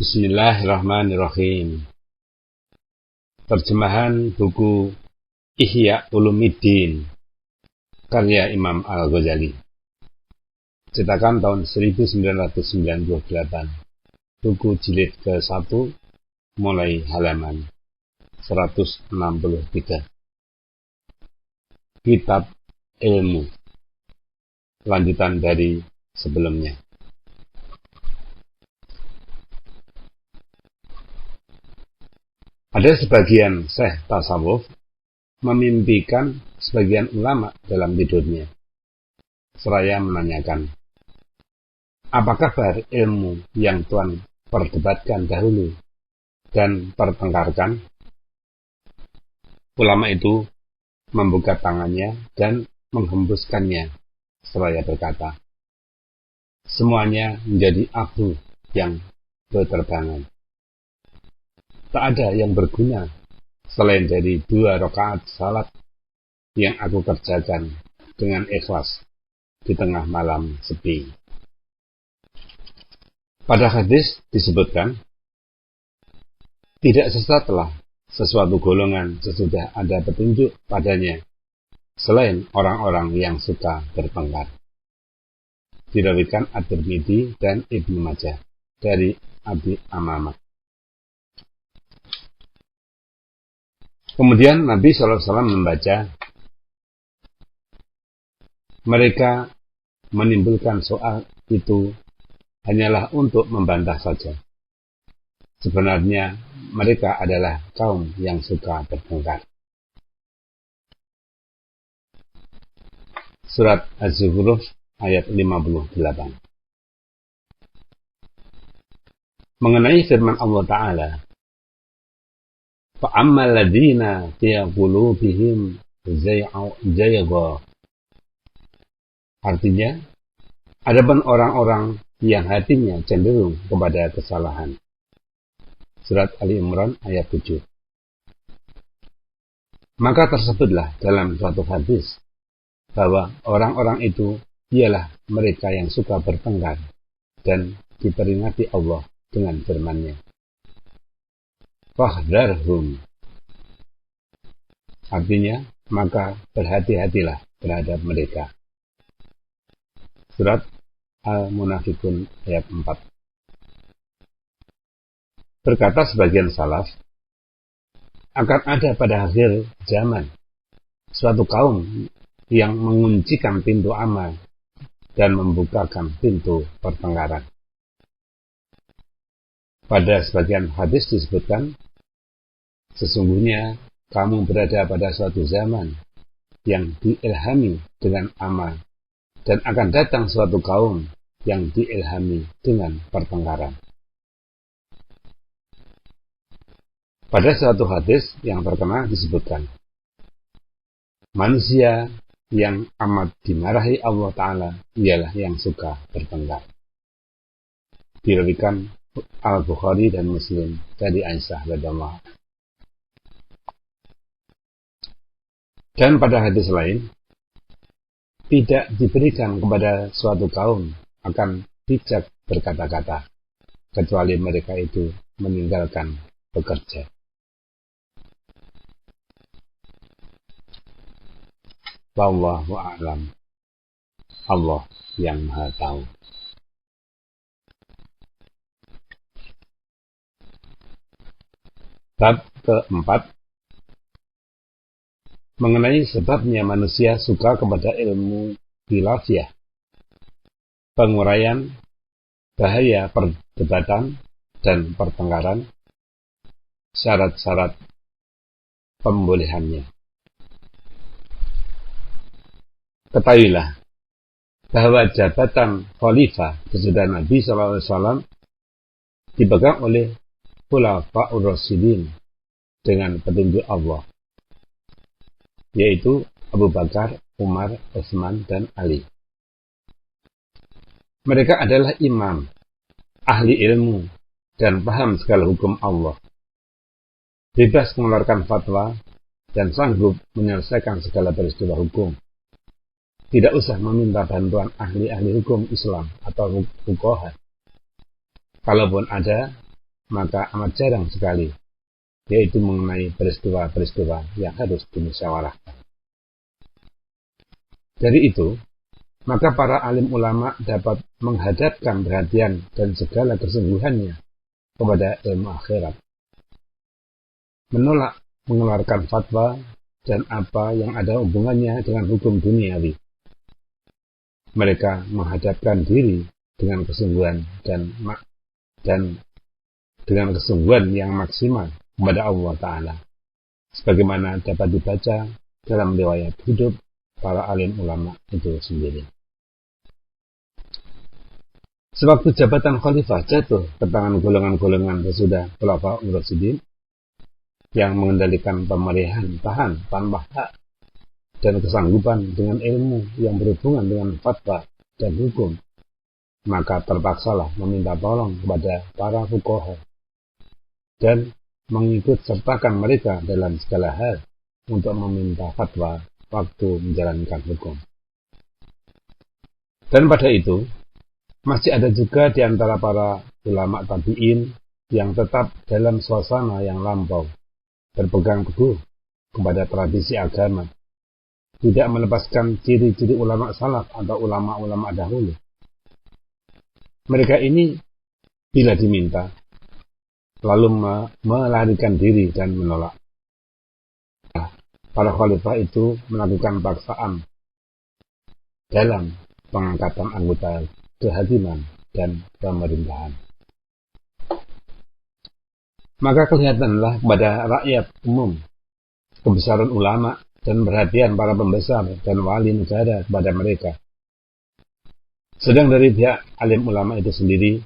Bismillahirrahmanirrahim. Terjemahan buku Ihya Ulumuddin karya Imam Al-Ghazali. Cetakan tahun 1998. Buku jilid ke-1 mulai halaman 163. Kitab Ilmu. Lanjutan dari sebelumnya. Ada sebagian syekh tasawuf memimpikan sebagian ulama dalam tidurnya, seraya menanyakan, apa kabar ilmu yang Tuhan perdebatkan dahulu dan pertengkarkan? Ulama itu membuka tangannya dan menghembuskannya, seraya berkata, semuanya menjadi abu yang berterbangan. Tak ada yang berguna selain dari 2 rakaat salat yang aku kerjakan dengan ikhlas di tengah malam sepi. Pada hadis disebutkan, tidak sesatlah sesuatu golongan sesudah ada petunjuk padanya selain orang-orang yang suka bertengkar. Diriwayatkan At-Tirmidzi dan Ibnu Majah dari Abi Amamah. Kemudian Nabi SAW membaca, mereka menimbulkan soal itu hanyalah untuk membantah saja. Sebenarnya mereka adalah kaum yang suka bertengkar. Surat Az-Zukhruf ayat 58. Mengenai firman Allah Ta'ala, فَأَمَّا الَّذِينَ فِي قُلُوبِهِمْ زَيْغٌ. Artinya, adapun orang-orang yang hatinya cenderung kepada kesalahan. Surat Ali Imran ayat 7. Maka tersebutlah dalam suatu hadis bahwa orang-orang itu ialah mereka yang suka bertengkar dan diperingati Allah dengan firman-Nya. Fahdharhum. Artinya, maka berhati-hatilah terhadap mereka. Surat Al-Munafiqun ayat 4. Berkata sebagian salaf, akan ada pada akhir zaman suatu kaum yang menguncikan pintu amal dan membukakan pintu pertengkaran. Pada sebagian hadis disebutkan, sesungguhnya kamu berada pada suatu zaman yang diilhami dengan amal, dan akan datang suatu kaum yang diilhami dengan pertengkaran. Pada suatu hadis yang terkenal disebutkan, manusia yang amat dimarahi Allah Ta'ala ialah yang suka bertengkar. Diriwayatkan Al-Bukhari dan Muslim dari Aisyah radhiyallahu anha. Dan pada hadis lain, tidak diberikan kepada suatu kaum akan bijak berkata-kata, kecuali mereka itu meninggalkan bekerja. Wallahu a'lam. Allah yang Maha Tahu. Bab keempat, mengenai sebabnya manusia suka kepada ilmu khilafiyah, penguraian bahaya perdebatan dan pertengkaran, syarat-syarat pembolehannya. Ketahuilah bahwa jabatan khalifah sesudah Nabi SAW dipegang oleh Khulafa'ur Rasyidin dengan petunjuk Allah, yaitu Abu Bakar, Umar, Utsman, dan Ali. Mereka adalah imam, ahli ilmu, dan paham segala hukum Allah, bebas mengeluarkan fatwa, dan sanggup menyelesaikan segala peristiwa hukum. Tidak usah meminta bantuan ahli-ahli hukum Islam atau fuqaha. Kalaupun ada, maka amat jarang sekali, yaitu mengenai peristiwa-peristiwa yang harus dimusyawarahkan. Dari itu, maka para alim ulama dapat menghadapkan perhatian dan segala kesungguhannya kepada ilmu akhirat, menolak mengeluarkan fatwa dan apa yang ada hubungannya dengan hukum duniawi. Mereka menghadapkan diri dengan kesungguhan dan dengan kesungguhan yang maksimal kepada Allah Ta'ala, sebagaimana dapat dibaca dalam riwayat hidup para alim ulama itu sendiri. Sewaktu jabatan khalifah jatuh ke tangan golongan-golongan sesudah Khulafaur Rasyidin yang mengendalikan pemerintahan tanpa hak dan kesanggupan dengan ilmu yang berhubungan dengan fatwa dan hukum, maka terpaksalah meminta tolong kepada para fuqaha dan mengikut sertakan mereka dalam segala hal untuk meminta fatwa waktu menjalankan hukum. Dan pada itu, masih ada juga di antara para ulama tabi'in yang tetap dalam suasana yang lampau, berpegang teguh kepada tradisi agama, tidak melepaskan ciri-ciri ulama salaf atau ulama-ulama dahulu. Mereka ini bila diminta, lalu melarikan diri dan menolak. Para khalifah itu melakukan paksaan dalam pengangkatan anggota kehakiman dan pemerintahan. Maka kelihatanlah kepada rakyat umum kebesaran ulama dan perhatian para pembesar dan wali negara kepada mereka. Sedang dari pihak alim ulama itu sendiri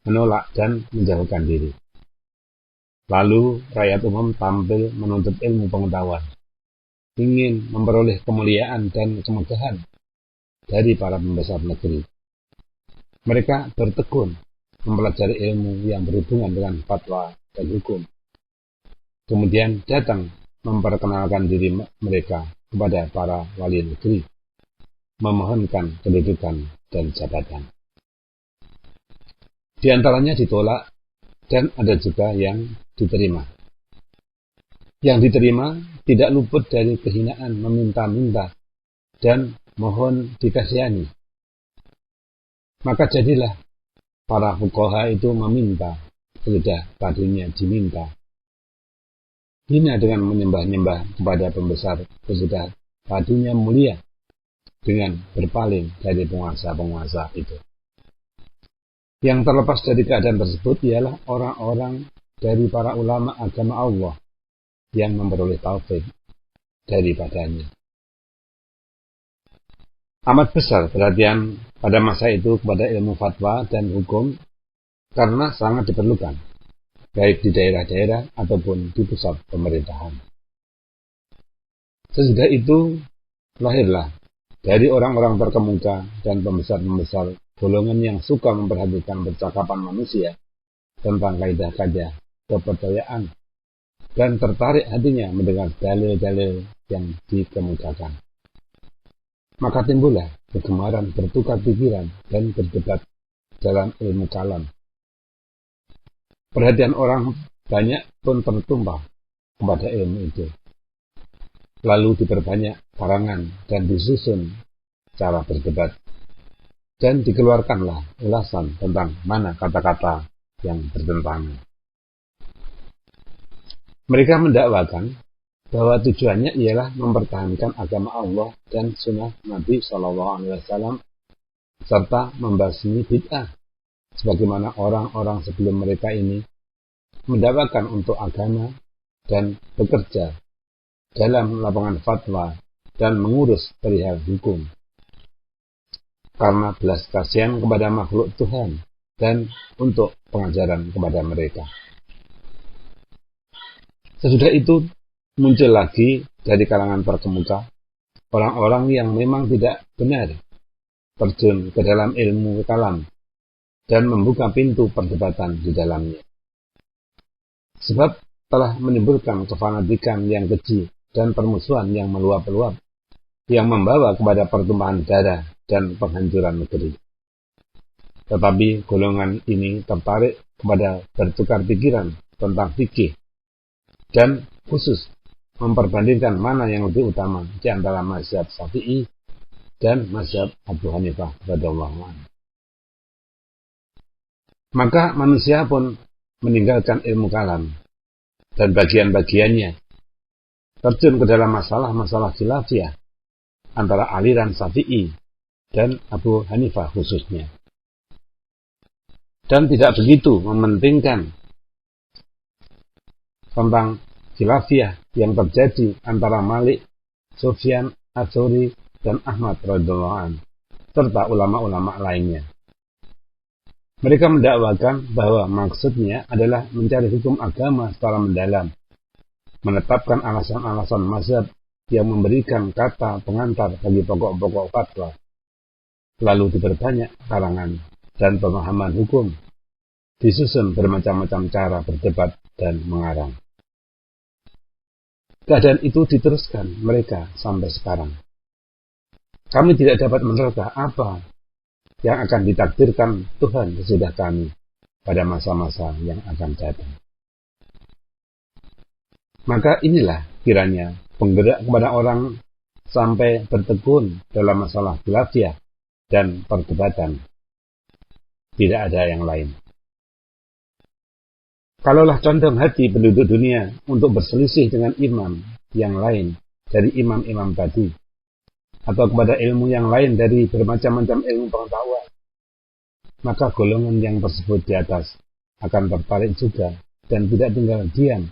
menolak dan menjauhkan diri. Lalu rakyat umum tampil menuntut ilmu pengetahuan, ingin memperoleh kemuliaan dan kemegahan dari para pembesar negeri. Mereka bertekun mempelajari ilmu yang berhubungan dengan fatwa dan hukum. Kemudian datang memperkenalkan diri mereka kepada para wali negeri, memohonkan kedudukan dan jabatan. Di antaranya ditolak dan ada juga yang diterima. Yang diterima tidak luput dari kehinaan meminta-minta dan mohon dikasihani. Maka jadilah para fuqaha itu meminta, sudah tadinya diminta. Hina dengan menyembah-nyembah kepada pembesar, sudah tadinya mulia dengan berpaling dari penguasa-penguasa itu. Yang terlepas dari keadaan tersebut ialah orang-orang dari para ulama agama Allah yang memperoleh taufik daripadanya. Amat besar perhatian pada masa itu kepada ilmu fatwa dan hukum karena sangat diperlukan, baik di daerah-daerah ataupun di pusat pemerintahan. Sesudah itu lahirlah dari orang-orang terkemuka dan pembesar-pembesar golongan yang suka memperhatikan percakapan manusia tentang kaidah-kaidah kepercayaan dan tertarik hatinya mendengar dalil-dalil yang dikemukakan. Maka timbullah kegemaran bertukar pikiran dan berdebat dalam ilmu kalam. Perhatian orang banyak pun tertumpah kepada ilmu itu. Lalu diperbanyak karangan dan disusun cara berdebat. Dan dikeluarkanlah ulasan tentang mana kata-kata yang bertentangan. Mereka mendakwakan bahwa tujuannya ialah mempertahankan agama Allah dan sunnah Nabi SAW serta membasmi bid'ah, sebagaimana orang-orang sebelum mereka ini mendakwakan untuk agama dan bekerja dalam lapangan fatwa dan mengurus perihal hukum. Karena belas kasihan kepada makhluk Tuhan dan untuk pengajaran kepada mereka. Sesudah itu muncul lagi dari kalangan terkemuka orang-orang yang memang tidak benar terjun ke dalam ilmu kalam dan membuka pintu perdebatan di dalamnya. Sebab telah menimbulkan kefanatikan yang keji dan permusuhan yang meluap-luap yang membawa kepada pertumpahan darah dan penghancuran negeri. tetapi golongan ini tertarik kepada bertukar pikiran tentang fikih dan khusus memperbandingkan mana yang lebih utama di antara mazhab Syafi'i dan mazhab Abu Hanifah radhiyallahu anhu. Maka manusia pun meninggalkan ilmu kalam dan bagian-bagiannya, terjun ke dalam masalah-masalah khilafiyah antara aliran Syafi'i dan Abu Hanifah khususnya. Dan tidak begitu mementingkan tentang khilafiyah yang terjadi antara Malik, Sufyan, Ats-Tsauri, dan Ahmad radhiyallahu anhu serta ulama-ulama lainnya. Mereka mendakwakan bahwa maksudnya adalah mencari hukum agama secara mendalam, menetapkan alasan-alasan mazhab yang memberikan kata pengantar bagi pokok-pokok fatwa, lalu diperbanyak karangan dan pemahaman hukum, disusun bermacam-macam cara berdebat dan mengarang. Keadaan itu diteruskan mereka sampai sekarang. Kami tidak dapat menerka apa yang akan ditakdirkan Tuhan sesudah kami pada masa-masa yang akan datang. Maka inilah kiranya penggerak kepada orang sampai bertekun dalam masalah khilafiyah dan perdebatan. Tidak ada yang lain. Kalaulah condong hati penduduk dunia untuk berselisih dengan imam yang lain dari imam-imam tadi, atau kepada ilmu yang lain dari bermacam-macam ilmu pengetahuan, maka golongan yang tersebut di atas akan tertarik juga dan tidak tinggal diam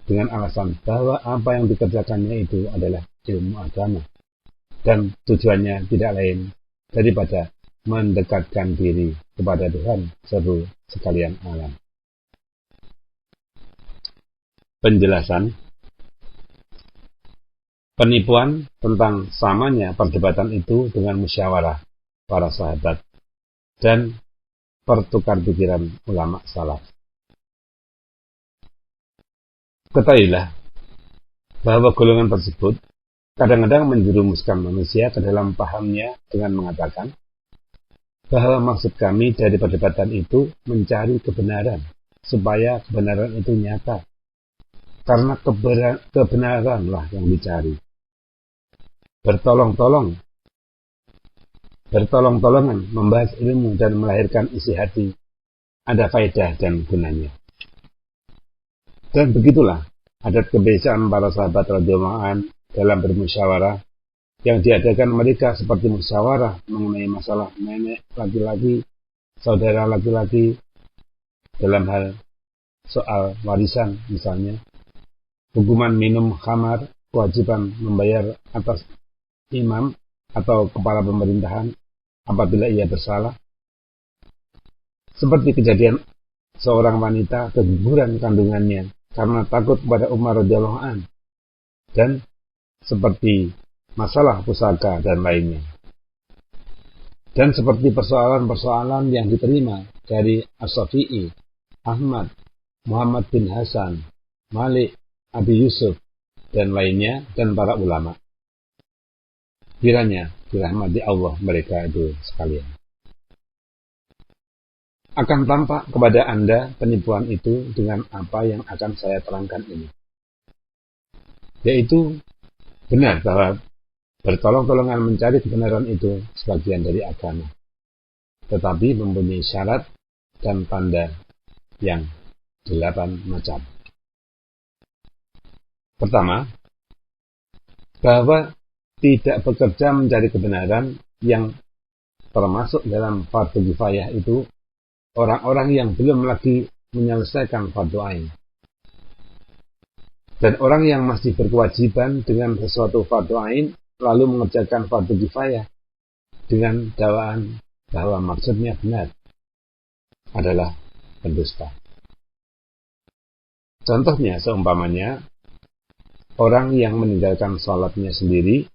dengan alasan bahwa apa yang dikerjakannya itu adalah ilmu agama dan tujuannya tidak lain daripada mendekatkan diri kepada Tuhan seru sekalian alam. Penjelasan penipuan tentang samanya perdebatan itu dengan musyawarah para sahabat dan pertukar pikiran ulama salaf. Ketahuilah bahwa golongan tersebut kadang-kadang menjerumuskan manusia ke dalam pahamnya dengan mengatakan bahwa maksud kami dari perdebatan itu mencari kebenaran, supaya kebenaran itu nyata. Karena kebenaranlah yang dicari. Bertolong-tolongan membahas ilmu dan melahirkan isi hati, ada faedah dan gunanya. Dan begitulah adat kebiasaan para sahabat radhiyallahu anhu dalam bermusyawarah yang diadakan mereka seperti musyawarah mengenai masalah nenek laki-laki, saudara laki-laki, dalam hal soal warisan misalnya, hukuman minum khamar, kewajiban membayar atas imam atau kepala pemerintahan apabila ia bersalah. Seperti kejadian seorang wanita keguguran kandungannya karena takut kepada Umar radhiyallahu anhu, dan seperti masalah pusaka dan lainnya. Dan seperti persoalan-persoalan yang diterima dari As-Syafi'i, Ahmad, Muhammad bin Hasan, Malik, Abi Yusuf, dan lainnya, dan para ulama. Kiranya dirahmati Allah mereka itu sekalian. Akan tampak kepada Anda penipuan itu dengan apa yang akan saya terangkan ini. Yaitu benar bahwa bertolong-tolongan mencari kebenaran itu sebagian dari agama, tetapi mempunyai syarat dan tanda yang 8 macam. Pertama, bahwa tidak bekerja mencari kebenaran yang termasuk dalam fardu kifayah itu orang-orang yang belum lagi menyelesaikan fardu ain. Dan orang yang masih berkewajiban dengan sesuatu fardu ain lalu mengerjakan fardu kifayah dengan dakwaan bahwa maksudnya benar adalah pendusta. Contohnya seumpamanya orang yang meninggalkan sholatnya sendiri,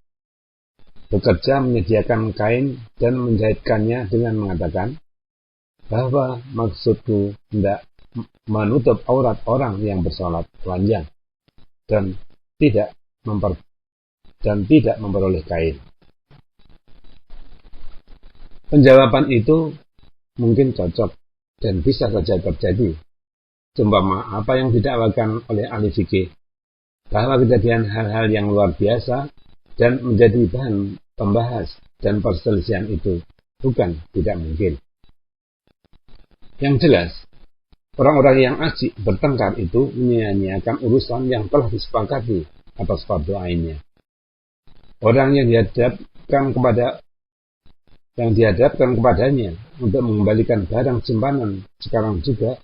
bekerja menyediakan kain dan menjahitkannya dengan mengatakan bahwa maksudku hendak menutup aurat orang yang bersolat telanjang dan tidak memperoleh kain. Penjawaban itu mungkin cocok dan bisa saja terjadi. Seumpama apa yang didakwakan oleh ahli fikih, bahwa kejadian hal-hal yang luar biasa dan menjadi bahan pembahas dan perselisihan itu bukan tidak mungkin. Yang jelas, orang-orang yang asyik bertengkar itu menyia-nyiakan urusan yang telah disepakati atas fardu ainnya. Orang yang dihadapkan kepadanya untuk mengembalikan barang simpanan sekarang juga,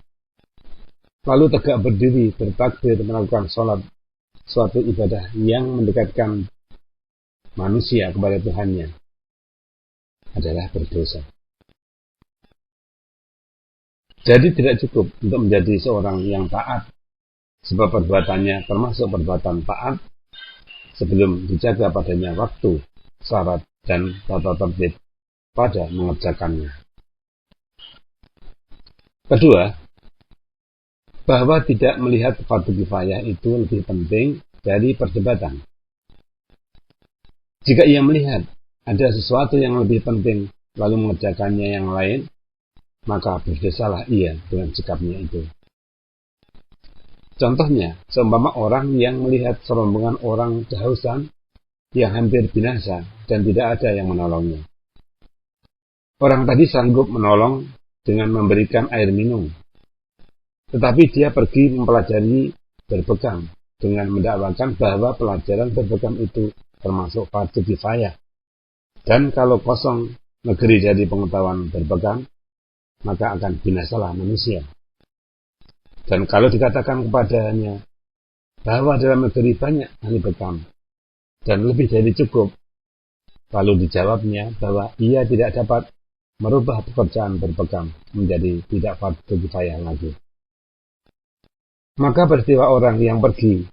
lalu tegak berdiri bertakbir melakukan sholat, suatu ibadah yang mendekatkan manusia kepada Tuhannya, adalah berdosa. Jadi tidak cukup untuk menjadi seorang yang taat, sebab perbuatannya termasuk perbuatan taat sebelum dijaga padanya waktu, syarat, dan tata tertib pada mengerjakannya. Kedua, bahwa tidak melihat fardu kifayah itu lebih penting dari perdebatan. Jika ia melihat ada sesuatu yang lebih penting lalu mengerjakannya yang lain, maka berdosalah ia dengan sikapnya itu. Contohnya, seumpama orang yang melihat serombongan orang kehausan yang hampir binasa dan tidak ada yang menolongnya. Orang tadi sanggup menolong dengan memberikan air minum, tetapi dia pergi mempelajari berbekam dengan mendakwakan bahwa pelajaran berbekam itu termasuk fardu kifayah. Dan kalau kosong negeri dari pengetahuan berbekam, maka akan binasalah manusia. Dan kalau dikatakan kepadanya bahwa dalam negeri banyak ahli bekam dan lebih dari cukup, lalu dijawabnya bahwa ia tidak dapat merubah pekerjaan berbekam menjadi tidak fardu kifayah lagi. Maka peristiwa orang yang pergi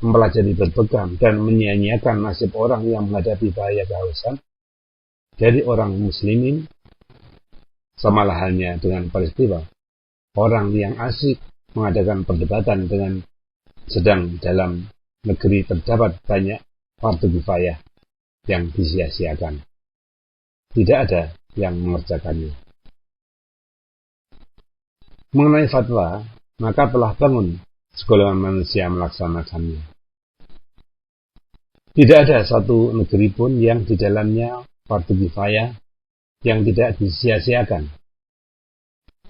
mempelajari berbekam dan menyia-nyiakan nasib orang yang menghadapi bahaya kehausan dari orang muslimin, samalah halnya dengan peristiwa orang yang asyik mengadakan perdebatan dengan sedang dalam negeri terdapat banyak fardu kifayah yang disia-siakan. Tidak ada yang mengerjakannya. Mengenai fatwa, maka telah bangun segolongan manusia melaksanakannya. Tidak ada satu negeri pun yang di dalamnya fardu kifayah yang tidak disia-siakan.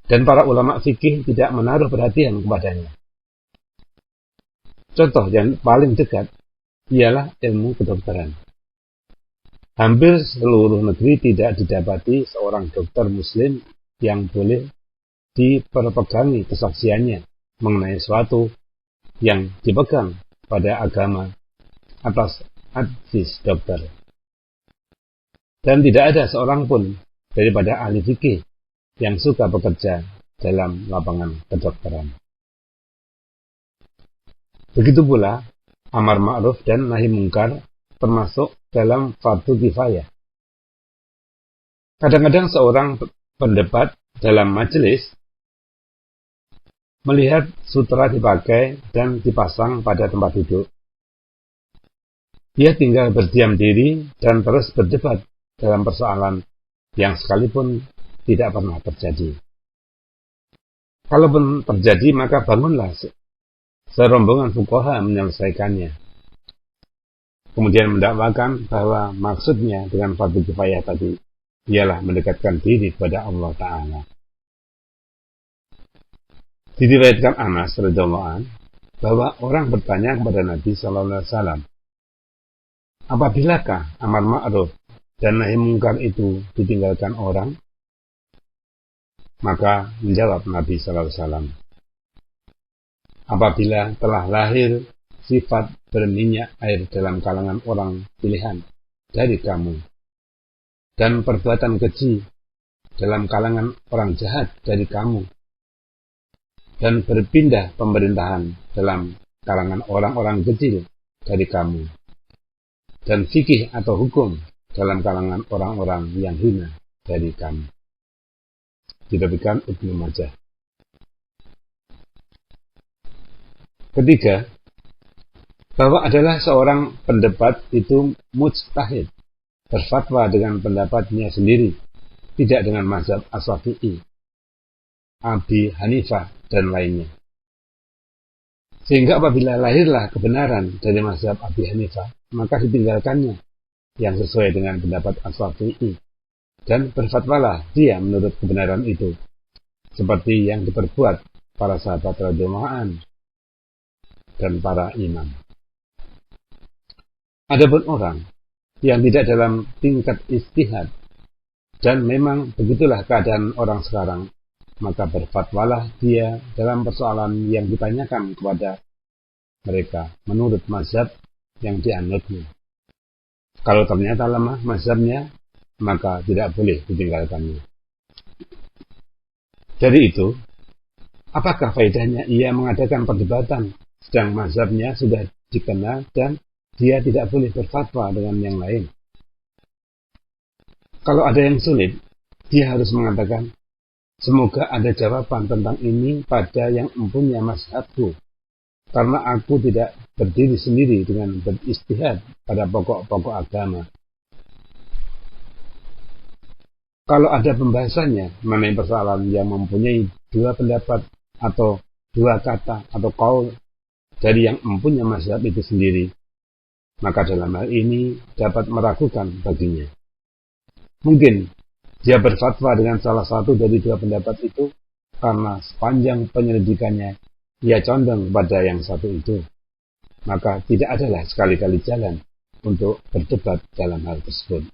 Dan para ulama fikih tidak menaruh perhatian kepadanya. Contoh yang paling dekat ialah ilmu kedokteran. Hampir seluruh negeri tidak didapati seorang dokter muslim yang boleh diperpegangi kesaksiannya mengenai sesuatu yang dipegang pada agama atas hadis dokter. Dan tidak ada seorang pun daripada ahli fikih yang suka bekerja dalam lapangan kedokteran. Begitu pula amar ma'ruf dan nahi mungkar termasuk dalam fardu kifayah. Kadang-kadang seorang pendebat dalam majelis melihat sutra dipakai dan dipasang pada tempat duduk. Ia tinggal berdiam diri dan terus berdebat dalam persoalan yang sekalipun tidak pernah terjadi. Kalaupun terjadi, maka bangunlah serombongan fuqaha menyelesaikannya. Kemudian mendakwakan bahwa maksudnya dengan fardu kifayah tadi ialah mendekatkan diri kepada Allah Ta'ala. Diriwayatkan Anas radhiyallahu anhu bahwa orang bertanya kepada Nabi sallallahu alaihi wasallam, "Apabilakah amar ma'ruf dan nahi mungkar itu ditinggalkan orang?" Maka menjawab Nabi sallallahu alaihi wasallam, "Apabila telah lahir sifat berminyak air dalam kalangan orang pilihan dari kamu, dan perbuatan keji dalam kalangan orang jahat dari kamu, dan berpindah pemerintahan dalam kalangan orang-orang kecil dari kamu, dan fikih atau hukum dalam kalangan orang-orang yang hina dari kamu." Diriwayatkan Ibnu Majah. Ketiga, bahwa adalah seorang pendebat itu mujtahid, berfatwa dengan pendapatnya sendiri, tidak dengan mazhab as-Syafi'i Abi Hanifah, dan lainnya. Sehingga apabila lahirlah kebenaran dari mazhab Abi Hanifah, maka ditinggalkannya yang sesuai dengan pendapat Asy-Syafi'i, dan berfatwalah dia menurut kebenaran itu, seperti yang diperbuat para sahabat radhiyallahu anhum dan para imam. Adapun orang yang tidak dalam tingkat ijtihad, dan memang begitulah keadaan orang sekarang, maka berfatwalah dia dalam persoalan yang ditanyakan kepada mereka menurut mazhab yang dianutnya. Kalau ternyata lemah mazhabnya, maka tidak boleh ditinggalkannya. Dari itu, apakah faedahnya ia mengadakan perdebatan sedang mazhabnya sudah dikenal dan dia tidak boleh berfatwa dengan yang lain? Kalau ada yang sulit, dia harus mengatakan, semoga ada jawaban tentang ini pada yang mempunyai mazhabku, karena aku tidak berdiri sendiri dengan beristihad pada pokok-pokok agama. Kalau ada pembahasannya mengenai persoalan yang mempunyai dua pendapat atau dua kata atau qaul dari yang mempunyai mazhab itu sendiri, maka dalam hal ini dapat meragukan baginya. Mungkin dia berfatwa dengan salah satu dari dua pendapat itu karena sepanjang penyelidikannya ia condong pada yang satu itu, maka tidak adalah sekali-kali jalan untuk berdebat dalam hal tersebut.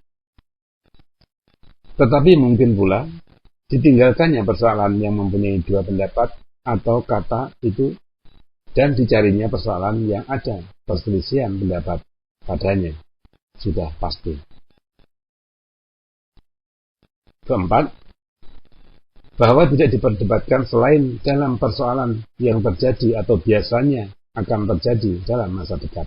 Tetapi mungkin pula ditinggalkannya persoalan yang mempunyai dua pendapat atau kata itu dan dicarinya persoalan yang ada perselisihan pendapat padanya. Sudah pasti. Keempat, bahwa tidak diperdebatkan selain dalam persoalan yang terjadi atau biasanya akan terjadi dalam masa dekat.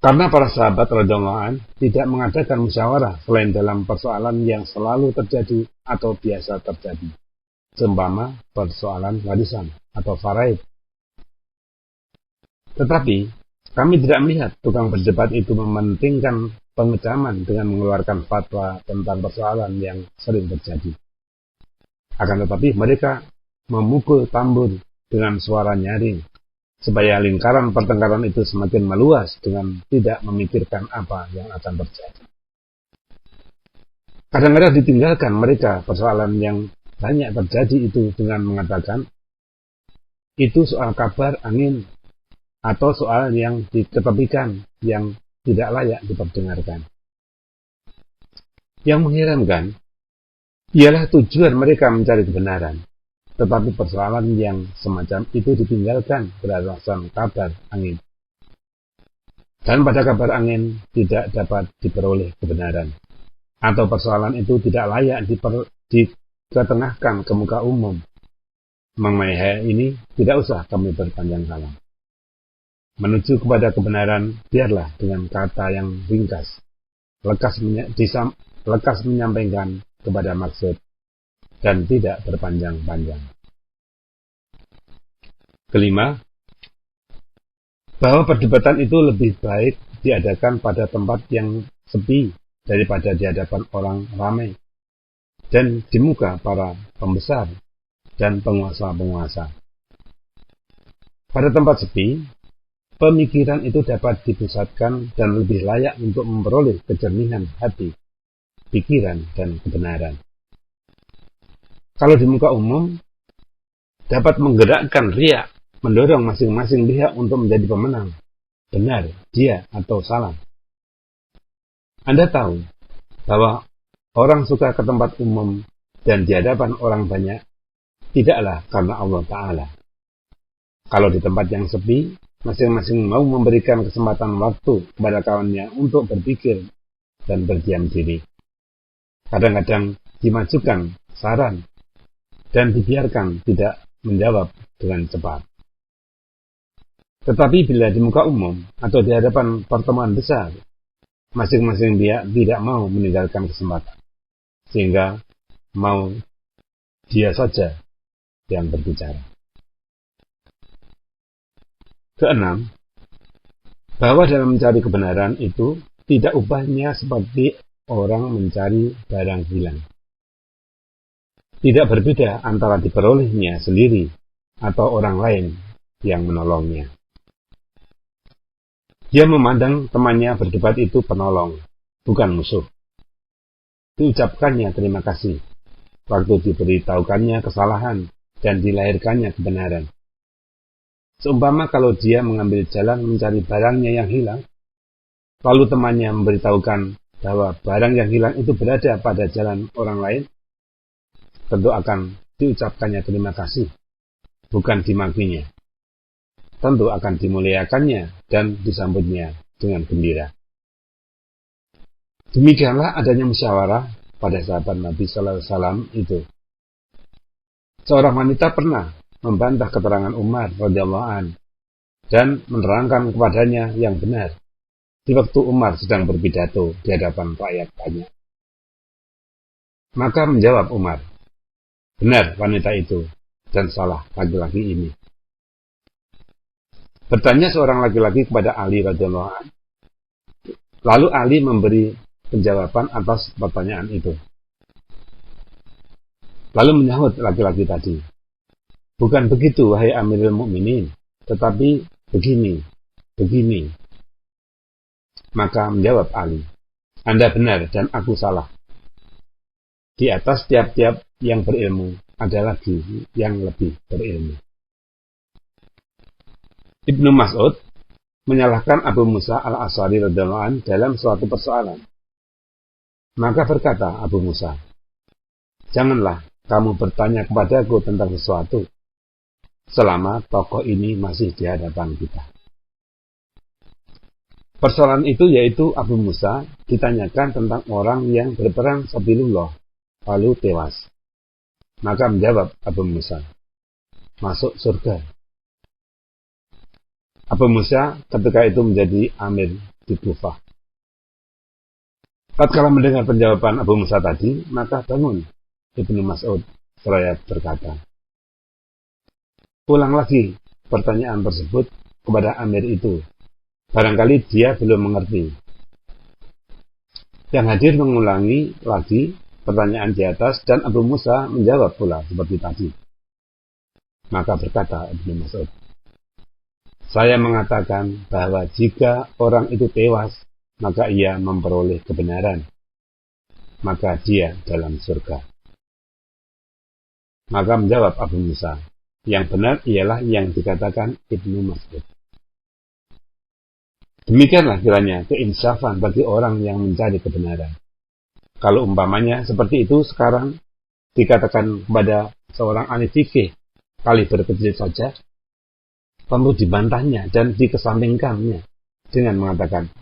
Karena para sahabat radhiyallahu anhum tidak mengadakan musyawarah selain dalam persoalan yang selalu terjadi atau biasa terjadi, seumpama persoalan warisan atau faraid. Tetapi kami tidak melihat tukang berdebat itu mementingkan pengecaman dengan mengeluarkan fatwa tentang persoalan yang sering terjadi. Akan tetapi mereka memukul tambur dengan suara nyaring, supaya lingkaran pertengkaran itu semakin meluas dengan tidak memikirkan apa yang akan terjadi. Kadang-kadang ditinggalkan mereka persoalan yang banyak terjadi itu dengan mengatakan, itu soal kabar angin, atau soal yang diketepikan, yang tidak layak diperdengarkan. Yang mengherankan, ialah tujuan mereka mencari kebenaran. Tetapi persoalan yang semacam itu ditinggalkan berdasarkan kabar angin. Dan pada kabar angin tidak dapat diperoleh kebenaran. Atau persoalan itu tidak layak diketengahkan ke muka umum. Mengenai hal ini tidak usah kami berpanjang kali. Menuju kepada kebenaran, biarlah dengan kata yang ringkas, lekas menyampaikan kepada maksud, dan tidak berpanjang-panjang. Kelima, bahwa perdebatan itu lebih baik diadakan pada tempat yang sepi daripada di hadapan orang ramai dan di muka para pembesar dan penguasa-penguasa. Pada tempat sepi, pemikiran itu dapat dipusatkan dan lebih layak untuk memperoleh kejernihan hati, pikiran, dan kebenaran. Kalau di muka umum, dapat menggerakkan riak, mendorong masing-masing pihak untuk menjadi pemenang. Benar, dia atau salah. Anda tahu bahwa orang suka ke tempat umum dan di hadapan orang banyak, tidaklah karena Allah Ta'ala. Kalau di tempat yang sepi, masing-masing mau memberikan kesempatan waktu kepada kawannya untuk berpikir dan berdiam diri. Kadang-kadang dimajukan saran dan dibiarkan tidak menjawab dengan cepat. Tetapi bila di muka umum atau di hadapan pertemuan besar, masing-masing pihak tidak mau meninggalkan kesempatan, sehingga mau dia saja yang berbicara. Keenam, bahwa dalam mencari kebenaran itu tidak ubahnya seperti orang mencari barang hilang. Tidak berbeda antara diperolehnya sendiri atau orang lain yang menolongnya. Dia memandang temannya berdebat itu penolong, bukan musuh. Diucapkannya terima kasih waktu diberitahukannya kesalahan dan dilahirkannya kebenaran. Seumpama kalau dia mengambil jalan mencari barangnya yang hilang, lalu temannya memberitahukan bahwa barang yang hilang itu berada pada jalan orang lain, tentu akan diucapkannya terima kasih, bukan dimakinya. Tentu akan dimuliakannya dan disambutnya dengan gembira. Demikianlah adanya musyawarah pada sahabat Nabi Sallallahu Alaihi Wasallam itu. Seorang wanita pernah membantah keterangan Umar radhiyallahu an dan menerangkan kepadanya yang benar di waktu Umar sedang berpidato di hadapan rakyat banyak. Maka menjawab Umar, benar wanita itu dan salah laki-laki ini. Bertanya seorang laki-laki kepada Ali radhiyallahu an. Lalu Ali memberi penjawaban atas pertanyaan itu. Lalu menyahut laki-laki tadi, bukan begitu wahai Amirul Mukminin, tetapi begini. Maka menjawab Ali, Anda benar dan aku salah. Di atas tiap-tiap yang berilmu ada lagi yang lebih berilmu. Ibnu Mas'ud menyalahkan Abu Musa al-Asy'ari radhiyallahu anhu dalam suatu persoalan. Maka berkata Abu Musa, janganlah kamu bertanya kepadaku tentang sesuatu selama tokoh ini masih di hadapan kita. Persoalan itu yaitu Abu Musa ditanyakan tentang orang yang berperang sabilillah lalu tewas. Maka menjawab Abu Musa, masuk surga. Abu Musa ketika itu menjadi amir di Kufah. Tatkala mendengar penjawaban Abu Musa tadi, maka bangun Ibnu Mas'ud seraya berkata, ulang lagi pertanyaan tersebut kepada amir itu. Barangkali dia belum mengerti. Yang hadir mengulangi lagi pertanyaan di atas dan Abu Musa menjawab pula seperti tadi. Maka berkata Ibnu Mas'ud, saya mengatakan bahwa jika orang itu tewas, maka ia memperoleh kebenaran. Maka dia dalam surga. Maka menjawab Abu Musa, yang benar ialah yang dikatakan Ibnu Mas'ud. Demikianlah kiranya keinsafan bagi orang yang mencari kebenaran. Kalau umpamanya seperti itu sekarang dikatakan kepada seorang ahli fikih kaliber kecil saja, perlu dibantahnya dan dikesampingkannya dengan mengatakan,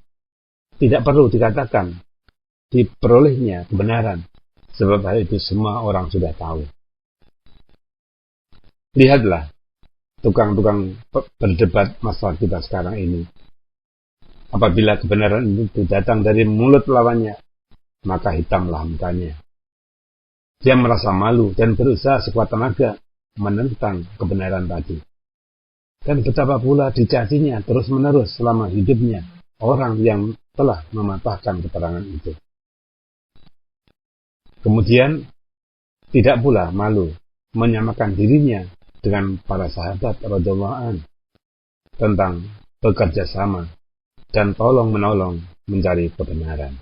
tidak perlu dikatakan diperolehnya kebenaran, sebab hal itu semua orang sudah tahu. Lihatlah tukang-tukang berdebat masalah kita sekarang ini. Apabila kebenaran itu datang dari mulut lawannya, maka hitamlah mukanya. Dia merasa malu dan berusaha sekuat tenaga menentang kebenaran tadi. Dan betapa pula dicacinya terus-menerus selama hidupnya orang yang telah mematahkan keterangan itu. Kemudian tidak pula malu menyamakan dirinya dengan para sahabat radhiyallahu anhu tentang bekerja sama dan tolong-menolong mencari kebenaran.